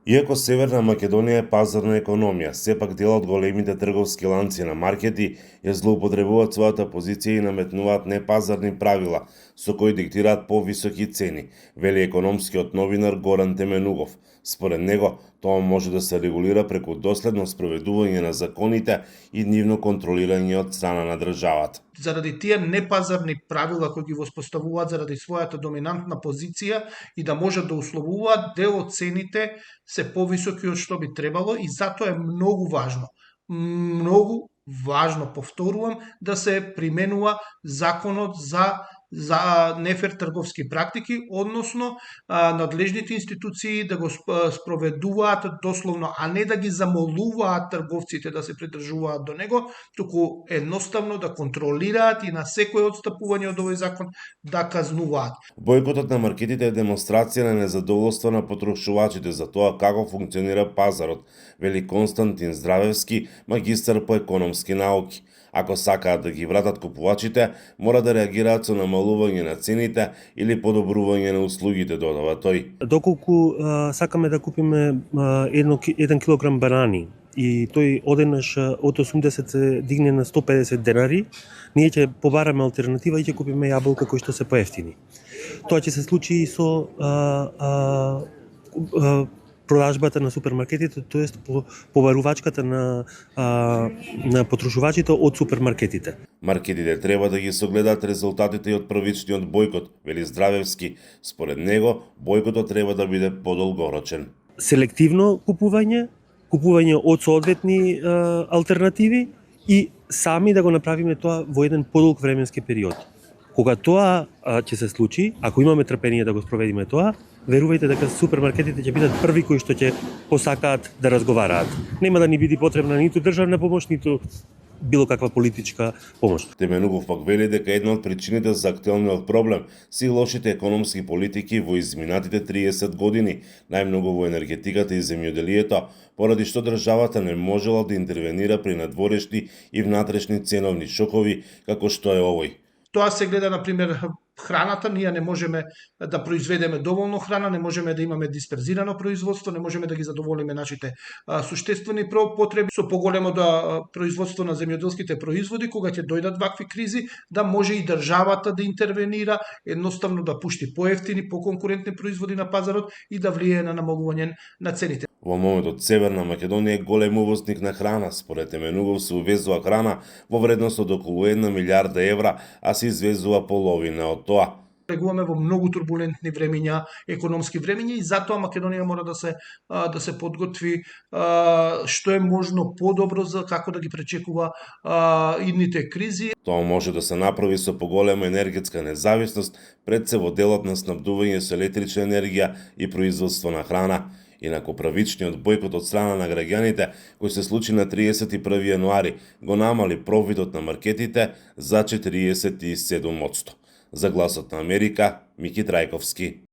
Иако Северна Македонија е пазарна економија, сепак дел од големите трговски ланци на маркети ја злоупотребуваат својата позиција и наметнуваат непазарни правила, со кои диктираат повисоки цени, вели економскиот новинар Горан Теменугов. Според него, тоа може да се регулира преку доследно спроведување на законите и нивно контролирање од страна на државата. Заради тие непазарни правила кои ги воспоставуваат заради својата доминантна позиција и да можат да условуваат, дел од цените се повисоки од што би требало и затоа е многу важно, повторувам, да се применува законот за нефер трговски практики, односно надлежните институции да го спроведуваат дословно, а не да ги замолуваат трговците да се придржуваат до него, туку едноставно да контролираат и на секој отстапување од овој закон да казнуваат. Бојкотот на маркетите е демонстрација на незадоволство на потрошувачите за тоа како функционира пазарот, вели Константин Здравевски, магистар по економски науки. Ако сакаат да ги вратат купувачите, мора да реагираат со намалување на цените или подобрување на услугите, додава тој. Доколку сакаме да купиме 1 килограм банани и тој одеднаш од 80 се дигне на 150 денари, ние ќе побараме алтернатива и ќе купиме јаболка кои што се поевтини. Тоа ќе се случи и со продажбата на супермаркетите, тоест побарувачката на потрошувачите од супермаркетите. Маркетите треба да ги согледаат резултатите и од првичниот бојкот, вели Здравевски. Според него, бојкотот треба да биде подолгорочен. Селективно купување од соодветни алтернативи и сами да го направиме тоа во еден подолг временски период. Кога тоа ќе се случи, ако имаме трпение да го спроведиме тоа, верувајте дека супермаркетите ќе бидат први кои што ќе посакаат да разговараат. Нема да ни биде потребна ниту државна помош, ниту било каква политичка помош. Теменугов пак вели дека една од причините за актуелниот проблем се лошите економски политики во изминатите 30 години, најмногу во енергетиката и земјоделието, поради што државата не можела да интервенира при надворешни и внатрешни ценовни шокови како што е овој. Тоа се гледа, например, храната, ние не можеме да произведеме доволно храна, не можеме да имаме дисперзирано производство, не можеме да ги задоволиме нашите суштествени потреби со поголемо производство на земјоделските производи, кога ќе дојдат вакви кризи, да може и државата да интервенира, едноставно да пушти поевтини, поконкурентни производи на пазарот и да влијае на намалување на цените. Во моментот Северна Македонија е голем увозник на храна. Според Теменугов се увезува храна во вредност од околу 1 милиарда евра, а се извезува половина од тоа. Влегуваме во многу турбулентни времиња, економски времиња и затоа Македонија мора да се подготви што е можно подобро за како да ги пречекува идните кризи. Тоа може да се направи со поголема енергетска независност, пред се во делот на снабдување со електрична енергија и производство на храна. Инаку правичниот бојкот од страна на граѓаните, кој се случи на 31 јануари, го намали профитот на маркетите за 47%. За Гласот на Америка, Мики Трајковски.